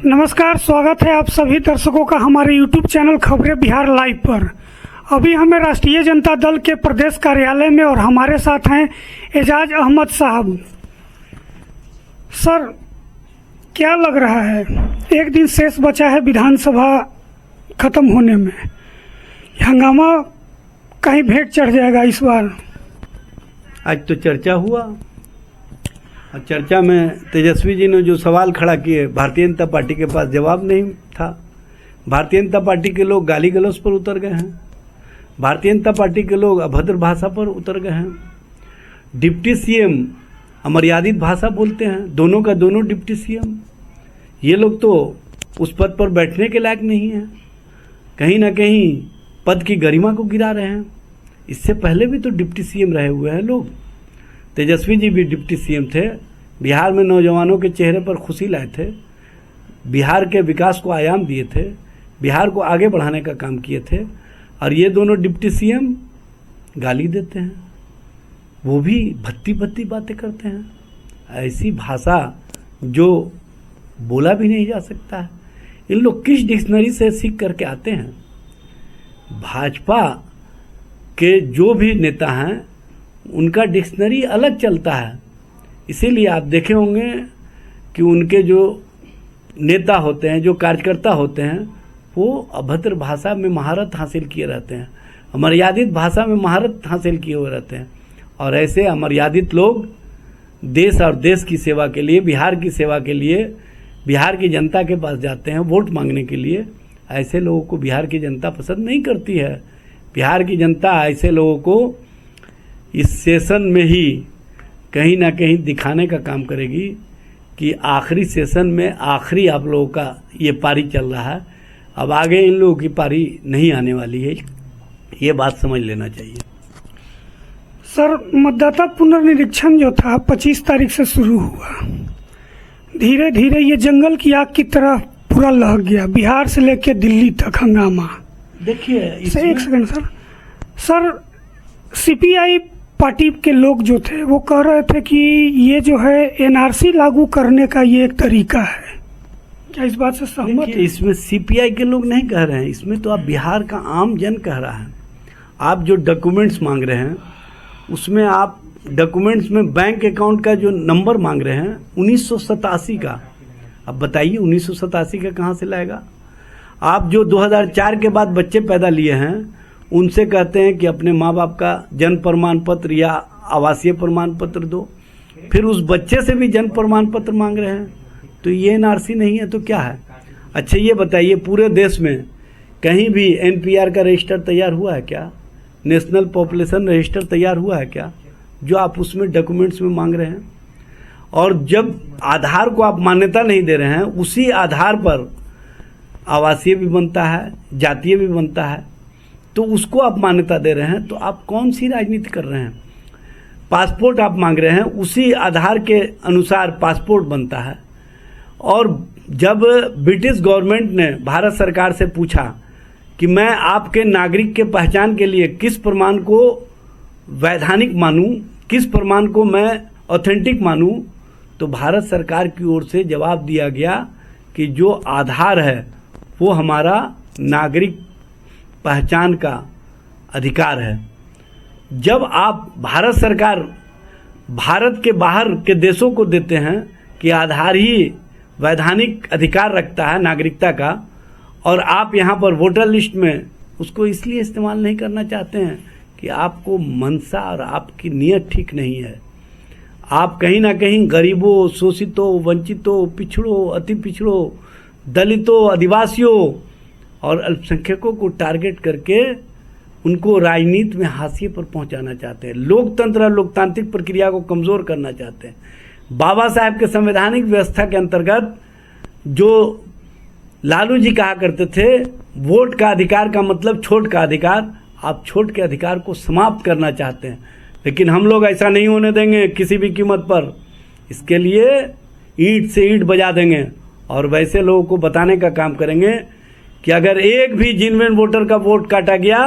नमस्कार, स्वागत है आप सभी दर्शकों का हमारे YouTube चैनल खबरें बिहार लाइव पर। अभी हमें राष्ट्रीय जनता दल के प्रदेश कार्यालय में और हमारे साथ हैं एजाज अहमद साहब। सर, क्या लग रहा है, एक दिन शेष बचा है विधानसभा खत्म होने में, हंगामा कहीं भेंट चढ़ जाएगा इस बार? आज तो चर्चा हुआ और चर्चा में तेजस्वी जी ने जो सवाल खड़ा किए, भारतीय जनता पार्टी के पास जवाब नहीं था। भारतीय जनता पार्टी के लोग गाली गलौज पर उतर गए हैं, भारतीय जनता पार्टी के लोग अभद्र भाषा पर उतर गए हैं। डिप्टी सीएम अमर्यादित भाषा बोलते हैं, दोनों का दोनों डिप्टी सीएम। ये लोग तो उस पद पर बैठने के लायक नहीं है, कहीं ना कहीं पद की गरिमा को गिरा रहे हैं। इससे पहले भी तो डिप्टी सीएम रहे हुए हैं लोग। तेजस्वी जी भी डिप्टी सीएम थे, बिहार में नौजवानों के चेहरे पर खुशी लाए थे, बिहार के विकास को आयाम दिए थे, बिहार को आगे बढ़ाने का काम किए थे। और ये दोनों डिप्टी सीएम गाली देते हैं, वो भी भत्ती भत्ती बातें करते हैं। ऐसी भाषा जो बोला भी नहीं जा सकता है। इन लोग किस डिक्शनरी से सीख करके आते हैं? भाजपा के जो भी नेता हैं उनका डिक्शनरी अलग चलता है। इसीलिए आप देखे होंगे कि उनके जो नेता होते हैं, जो कार्यकर्ता होते हैं, वो अभद्र भाषा में महारत हासिल किए रहते हैं, अमर्यादित भाषा में महारत हासिल किए हुए रहते हैं। और ऐसे अमर्यादित लोग देश और देश की सेवा के लिए, बिहार की सेवा के लिए, बिहार की जनता के पास जाते हैं वोट मांगने के लिए। ऐसे लोगों को बिहार की जनता पसंद नहीं करती है। बिहार की जनता ऐसे लोगों को इस सेशन में ही कहीं ना कहीं दिखाने का काम करेगी कि आखिरी सेशन में आखिरी आप लोगों का ये पारी चल रहा है, अब आगे इन लोगों की पारी नहीं आने वाली है। ये बात समझ लेना चाहिए। सर, मतदाता पुनर्निरीक्षण जो था 25 तारीख से शुरू हुआ, धीरे धीरे ये जंगल की आग की तरह पूरा लहक गया, बिहार से लेकर दिल्ली तक हंगामा। देखिए एक सेकंड सर, सीपीआई पार्टी के लोग जो थे वो कह रहे थे कि ये जो है एनआरसी लागू करने का ये एक तरीका है। क्या इस बात से सहमत है? इसमें सीपीआई के लोग नहीं कह रहे हैं, इसमें तो आप बिहार का आम जन कह रहा है। आप जो डॉक्यूमेंट्स मांग रहे हैं उसमें आप डॉक्यूमेंट्स में बैंक अकाउंट का जो नंबर मांग रहे हैं 1987 का, अब बताइए 1987 का कहाँ से लाएगा? आप जो 2004 के बाद बच्चे पैदा लिए हैं उनसे कहते हैं कि अपने माँ बाप का जन्म प्रमाण पत्र या आवासीय प्रमाण पत्र दो, फिर उस बच्चे से भी जन्म प्रमाण पत्र मांग रहे हैं। तो ये एनआरसी नहीं है तो क्या है? अच्छा ये बताइए, पूरे देश में कहीं भी एनपीआर का रजिस्टर तैयार हुआ है क्या? नेशनल पॉपुलेशन रजिस्टर तैयार हुआ है क्या, जो आप उसमें डॉक्यूमेंट्स में मांग रहे हैं? और जब आधार को आप मान्यता नहीं दे रहे हैं, उसी आधार पर आवासीय भी बनता है, जातीय भी बनता है, तो उसको आप मान्यता दे रहे हैं, तो आप कौन सी राजनीति कर रहे हैं? पासपोर्ट आप मांग रहे हैं, उसी आधार के अनुसार पासपोर्ट बनता है। और जब ब्रिटिश गवर्नमेंट ने भारत सरकार से पूछा कि मैं आपके नागरिक के पहचान के लिए किस प्रमाण को वैधानिक मानूं, किस प्रमाण को मैं ऑथेंटिक मानूं, तो भारत सरकार की ओर से जवाब दिया गया कि जो आधार है वो हमारा नागरिक पहचान का अधिकार है। जब आप भारत सरकार भारत के बाहर के देशों को देते हैं कि आधार ही वैधानिक अधिकार रखता है नागरिकता का, और आप यहाँ पर वोटर लिस्ट में उसको इसलिए इस्तेमाल नहीं करना चाहते हैं कि आपको मनसा और आपकी नीयत ठीक नहीं है। आप कहीं ना कहीं गरीबों, शोषितों, वंचितों, पिछड़ों, अति पिछड़ों, दलितों, आदिवासियों और अल्पसंख्यकों को टारगेट करके उनको राजनीति में हाशिए पर पहुंचाना चाहते हैं। लोकतंत्र और लोकतांत्रिक प्रक्रिया को कमजोर करना चाहते हैं। बाबा साहब के संवैधानिक व्यवस्था के अंतर्गत जो लालू जी कहा करते थे, वोट का अधिकार का मतलब छोट का अधिकार, आप छोट के अधिकार को समाप्त करना चाहते हैं। लेकिन हम लोग ऐसा नहीं होने देंगे किसी भी कीमत पर। इसके लिए ईंट से ईंट बजा देंगे और वैसे लोगों को बताने का काम करेंगे कि अगर एक भी जेन्युइन वोटर का वोट काटा गया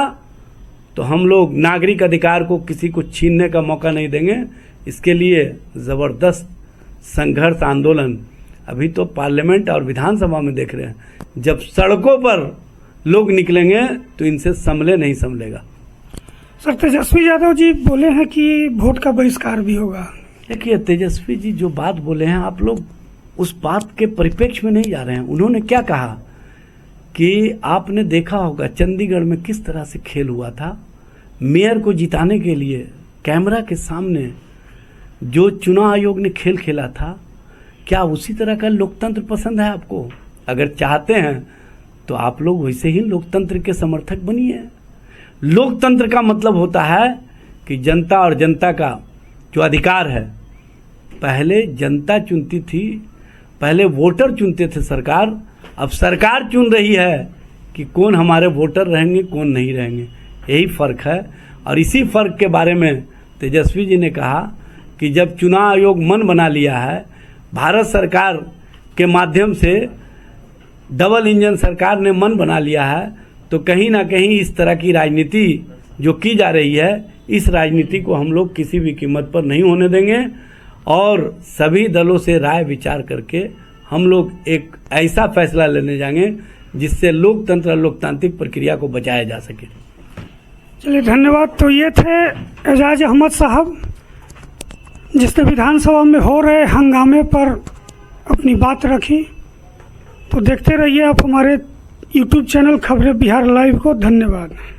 तो हम लोग नागरिक अधिकार को किसी को छीनने का मौका नहीं देंगे। इसके लिए जबरदस्त संघर्ष आंदोलन अभी तो पार्लियामेंट और विधानसभा में देख रहे हैं, जब सड़कों पर लोग निकलेंगे तो इनसे संभले नहीं संभलेगा। सर, तेजस्वी यादव जी बोले हैं कि वोट का बहिष्कार भी होगा। देखिए, तेजस्वी जी जो बात बोले हैं, आप लोग उस बात के परिप्रेक्ष्य में नहीं जा रहे हैं। उन्होंने क्या कहा कि आपने देखा होगा चंडीगढ़ में किस तरह से खेल हुआ था। मेयर को जिताने के लिए कैमरा के सामने जो चुनाव आयोग ने खेल खेला था, क्या उसी तरह का लोकतंत्र पसंद है आपको? अगर चाहते हैं तो आप लोग वैसे ही लोकतंत्र के समर्थक बनिए। लोकतंत्र का मतलब होता है कि जनता और जनता का जो अधिकार है, पहले जनता चुनती थी, पहले वोटर चुनते थे सरकार, अब सरकार चुन रही है कि कौन हमारे वोटर रहेंगे कौन नहीं रहेंगे। यही फर्क है। और इसी फर्क के बारे में तेजस्वी जी ने कहा कि जब चुनाव आयोग मन बना लिया है, भारत सरकार के माध्यम से डबल इंजन सरकार ने मन बना लिया है, तो कहीं ना कहीं इस तरह की राजनीति जो की जा रही है, इस राजनीति को हम लोग किसी भी कीमत पर नहीं होने देंगे और सभी दलों से राय विचार करके हम लोग एक ऐसा फैसला लेने जाएंगे जिससे लोकतंत्र और लोकतांत्रिक प्रक्रिया को बचाया जा सके। चलिए, धन्यवाद। तो ये थे एजाज अहमद साहब, जिसने विधानसभा में हो रहे हंगामे पर अपनी बात रखी। तो देखते रहिए आप हमारे YouTube चैनल खबरें बिहार लाइव को। धन्यवाद।